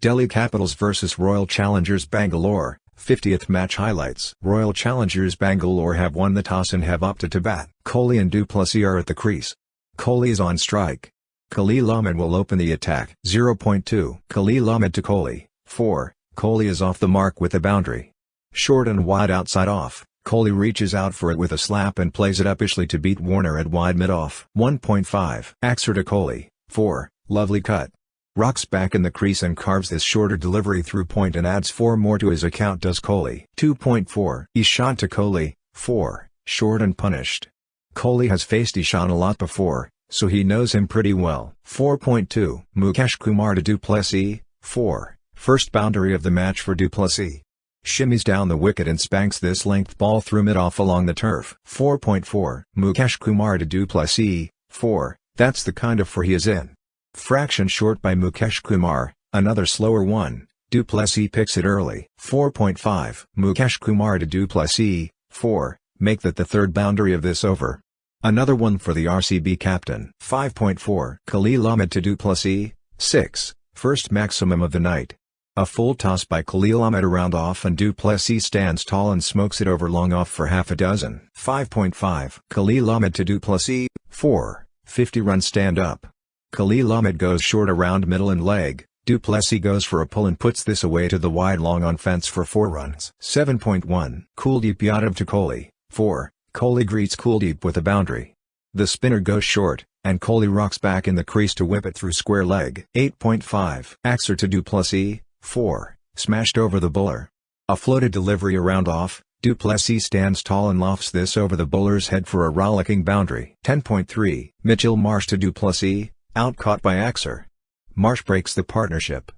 Delhi Capitals vs Royal Challengers Bangalore, 50th match highlights. Royal Challengers Bangalore have won the toss and have opted to bat. Kohli and du Plessis are at the crease. Kohli is on strike. Khaleel Ahmed will open the attack. 0.2 Khaleel Ahmed to Kohli, 4. Kohli is off the mark with a boundary. Short and wide outside off. Kohli reaches out for it with a slap and plays it uppishly to beat Warner at wide mid-off. 1.5 Axar to Kohli, 4. Lovely cut. Rocks back in the crease and carves this shorter delivery through point and adds 4 more to his account does Kohli. 2.4 Ishant to Kohli, 4. Short and punished. Kohli has faced Ishant a lot before, so he knows him pretty well. 4.2 Mukesh Kumar to du Plessis, 4. First boundary of the match for du Plessis. Shimmies down the wicket and spanks this length ball through mid-off along the turf. 4.4 Mukesh Kumar to du Plessis, 4. That's the kind of 4 he is in. Fraction short by Mukesh Kumar, another slower one. Du Plessis picks it early. 4.5 Mukesh Kumar to du Plessis, 4. Make that the third boundary of this over. Another one for the RCB captain. 5.4 Khaleel Ahmed to du Plessis, 6. First maximum of the night. A full toss by Khaleel Ahmed around off and du Plessis stands tall and smokes it over long off for half a dozen. 5.5 Khaleel Ahmed to du Plessis, 4. 50-run stand-up. Khaleel Ahmed goes short around middle and leg. Du Plessis goes for a pull and puts this away to the wide long on fence for 4 runs. 7.1 Kuldeep Yadav to Kohli, 4. Kohli greets Kuldeep with a boundary. The spinner goes short, and Kohli rocks back in the crease to whip it through square leg. 8.5 Axar to du Plessis, 4. Smashed over the bowler. A floated delivery around off. Du Plessis stands tall and lofts this over the bowler's head for a rollicking boundary. 10.3 Mitchell Marsh to du Plessis, out caught by Axar. Marsh breaks the partnership.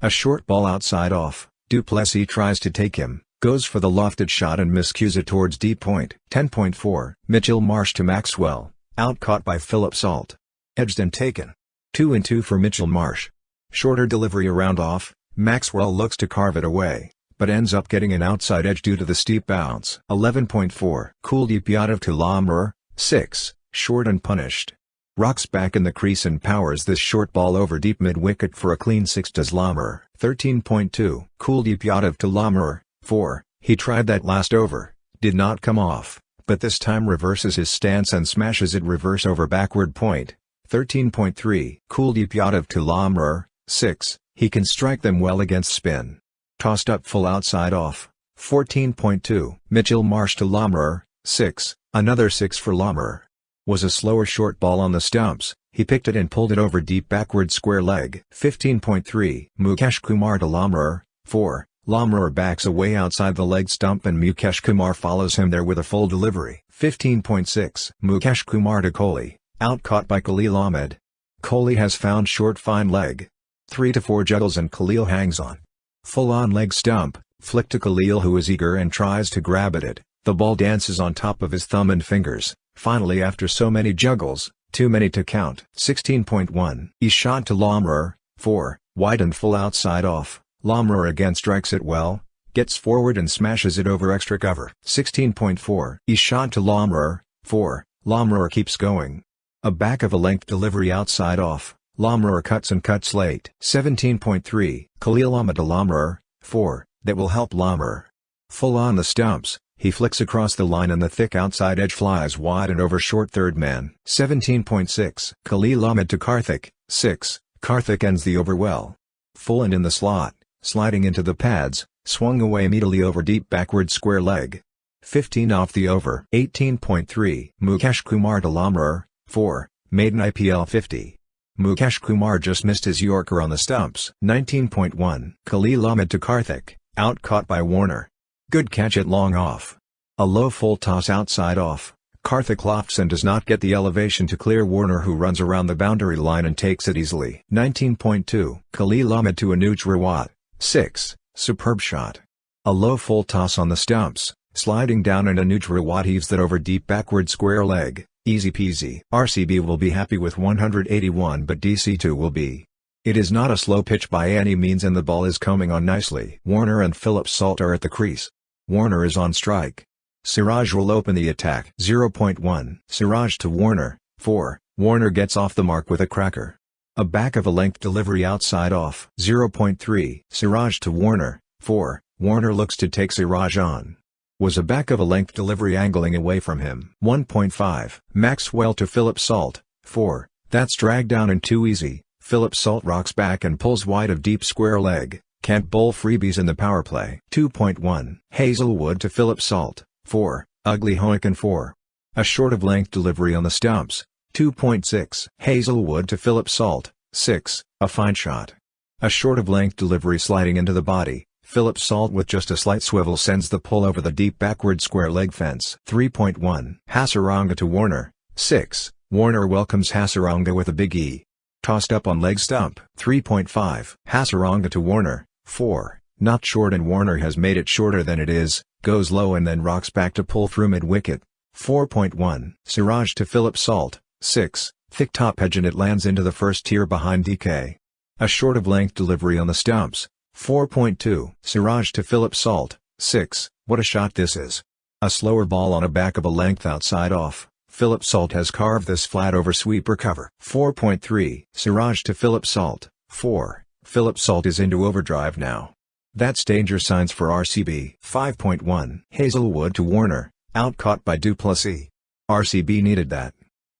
A short ball outside off. Du Plessis tries to take him, goes for the lofted shot and miscues it towards deep point. 10.4 Mitchell Marsh to Maxwell, out caught by Philip Salt. Edged and taken. 2-2 for Mitchell Marsh. Shorter delivery around off. Maxwell looks to carve it away, but ends up getting an outside edge due to the steep bounce. 11.4 Kuldeep Yadav to Lamar, 6. Short and punished. Rocks back in the crease and powers this short ball over deep mid-wicket for a clean 6 does Lamar. 13.2 Kuldeep Yadav to Lamar, 4. He tried that last over, did not come off, but this time reverses his stance and smashes it reverse over backward point. 13.3 Kuldeep Yadav to Lamar, 6. He can strike them well against spin. Tossed up full outside off. 14.2 Mitchell Marsh to Lamar, 6. Another 6 for Lamar. Was a slower short ball on the stumps, he picked it and pulled it over deep backward square leg. 15.3 Mukesh Kumar to Lamar, 4. Lamar backs away outside the leg stump and Mukesh Kumar follows him there with a full delivery. 15.6 Mukesh Kumar to Kohli, out caught by Khaleel Ahmed. Kohli has found short fine leg. 3-4 juggles and Khaleel hangs on. Full on leg stump, flick to Khaleel who is eager and tries to grab at it. The ball dances on top of his thumb and fingers. Finally after so many juggles, too many to count. 16.1 Ishant to Lamar, 4. Wide and full outside off. Lamar again strikes it well, gets forward and smashes it over extra cover. 16.4 Ishant to Lamar, 4. Lamar keeps going. A back of a length delivery outside off. Lamar cuts and cuts late. 17.3 Khaleel Ahmed to Lamar, 4. That will help Lamar. Full on the stumps. He flicks across the line and the thick outside edge flies wide and over short third man. 17.6 Khaleel Ahmed to Karthik, 6. Karthik ends the over well. Full and in the slot, sliding into the pads, swung away immediately over deep backward square leg. 15 off the over. 18.3 Mukesh Kumar to Lamar, 4. Maiden IPL 50. Mukesh Kumar just missed his Yorker on the stumps. 19.1 Khaleel Ahmed to Karthik, out caught by Warner. Good catch at long off. A low full toss outside off. Karthik lofts and does not get the elevation to clear Warner who runs around the boundary line and takes it easily. 19.2 Khaleel Ahmed to Anuj Rawat, 6. Superb shot. A low full toss on the stumps, sliding down and Anuj Rawat heaves that over deep backward square leg. Easy peasy. RCB will be happy with 181 but DC2 will be. It is not a slow pitch by any means and the ball is coming on nicely. Warner and Philip Salt are at the crease. Warner is on strike. Siraj will open the attack. 0.1 Siraj to Warner, 4. Warner gets off the mark with a cracker. A back of a length delivery outside off. 0.3. Siraj to Warner. 4. Warner looks to take Siraj on. Was a back of a length delivery angling away from him. 1.5. Maxwell to Philip Salt. 4. That's dragged down and too easy. Philip Salt rocks back and pulls wide of deep square leg. Can't bowl freebies in the power play. 2.1. Hazelwood to Philip Salt. 4. Ugly Hoikin 4. A short of length delivery on the stumps. 2.6. Hazelwood to Philip Salt. 6. A fine shot. A short of length delivery sliding into the body. Philip Salt with just a slight swivel sends the pull over the deep backward square leg fence. 3.1. Hasaranga to Warner. 6. Warner welcomes Hasaranga with a big E. Tossed up on leg stump. 3.5. Hasaranga to Warner. 4. Not short and Warner has made it shorter than it is, goes low and then rocks back to pull through mid-wicket. 4.1. Siraj to Philip Salt. 6. Thick top edge and it lands into the first tier behind DK. A short of length delivery on the stumps. 4.2. Siraj to Philip Salt. 6. What a shot this is. A slower ball on a back of a length outside off. Philip Salt has carved this flat over sweeper cover. 4.3. Siraj to Philip Salt. 4. Philip Salt is into overdrive now. That's danger signs for RCB. 5.1. Hazelwood to Warner. Out caught by du Plessis. RCB needed that.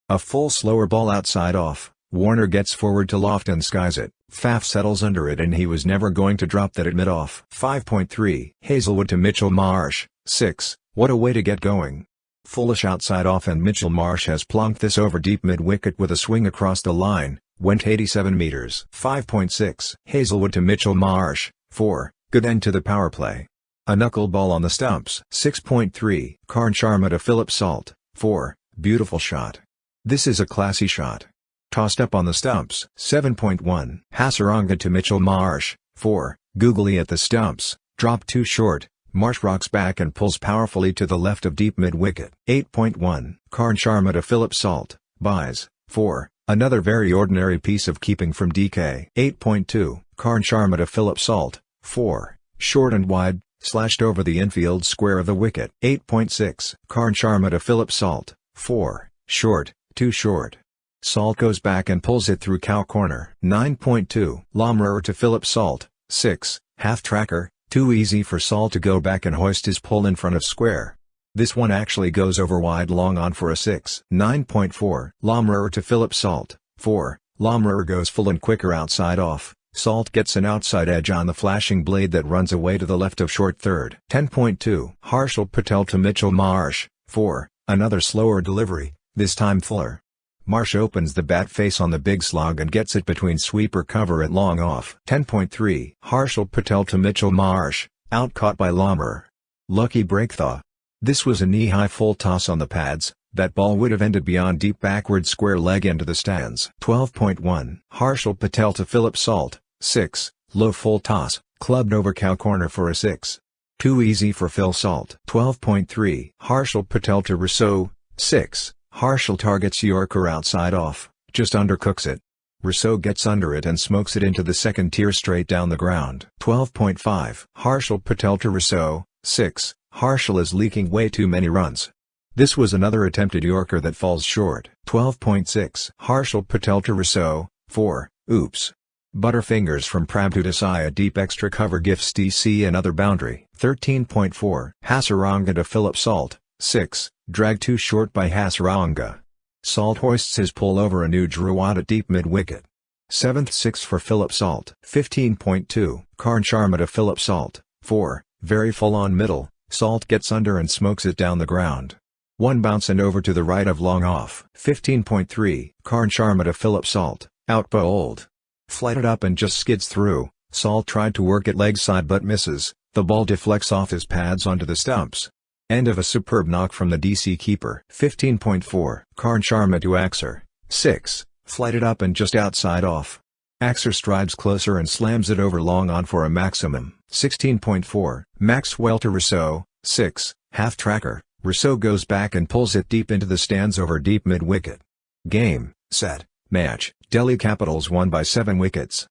A full slower ball outside off. Warner gets forward to loft and skies it. Faf settles under it and he was never going to drop that at mid-off. 5.3. Hazelwood to Mitchell Marsh. 6. What a way to get going. Foolish outside off and Mitchell Marsh has plonked this over deep mid-wicket with a swing across the line. Went 87 meters. 5.6. Hazelwood to Mitchell Marsh. 4. Good end to the power play. A knuckleball on the stumps. 6.3. Karn Sharma to Philip Salt. 4. Beautiful shot. This is a classy shot. Tossed up on the stumps. 7.1. Hasaranga to Mitchell Marsh. 4. Googly at the stumps. Drop too short. Marsh rocks back and pulls powerfully to the left of deep mid-wicket. 8.1. Karn Sharma to Philip Salt. Buys. 4. Another very ordinary piece of keeping from DK. 8.2. Karn Sharma to Philip Salt. 4. Short and wide, slashed over the infield square of the wicket. 8.6. Karn Sharma to Philip Salt. 4. Short, too short. Salt goes back and pulls it through cow corner. 9.2. Lamrer to Philip Salt. 6. Half tracker, too easy for Salt to go back and hoist his pull in front of square. This one actually goes over wide long on for a 6. 9.4. Lamrer to Philip Salt. 4. Lamrer goes full and quicker outside off. Salt gets an outside edge on the flashing blade that runs away to the left of short third. 10.2. Harshal Patel to Mitchell Marsh. 4. Another slower delivery, this time fuller. Marsh opens the bat face on the big slog and gets it between sweeper cover at long off. 10.3. Harshal Patel to Mitchell Marsh, out caught by Lamrer. Lucky breakthaw. This was a knee-high full toss on the pads, that ball would have ended beyond deep backward square leg into the stands. 12.1. Harshal Patel to Philip Salt. 6. Low full toss, clubbed over cow corner for a 6. Too easy for Phil Salt. 12.3. Harshal Patel to Rossouw. 6. Harshal targets Yorker outside off, just undercooks it. Rossouw gets under it and smokes it into the second tier straight down the ground. 12.5. Harshal Patel to Rossouw. 6. Harshal is leaking way too many runs. This was another attempted Yorker that falls short. 12.6. Harshal Patel to Rossouw. 4. Oops. Butterfingers from Prabhu Desai, a deep extra cover gifts DC another boundary. 13.4. Hasaranga to Philip Salt. 6. Drag too short by Hasaranga. Salt hoists his pull over a new Druwad at deep mid-wicket. 7th 6 for Philip Salt. 15.2. Karn Sharma to Philip Salt. 4. Very full on middle, Salt gets under and smokes it down the ground. 1 bounce and over to the right of long off. 15.3. Karn Sharma to Philip Salt, out bowled. Flighted up and just skids through. Salt tried to work it leg side but misses, the ball deflects off his pads onto the stumps. End of a superb knock from the DC keeper. 15.4. Karn Sharma to Axar. 6. Flighted up and just outside off. Axar strides closer and slams it over long on for a maximum. 16.4. Maxwell to Rossouw. 6. Half tracker, Rossouw goes back and pulls it deep into the stands over deep mid-wicket. Game, set, match. Delhi Capitals won by 7 wickets.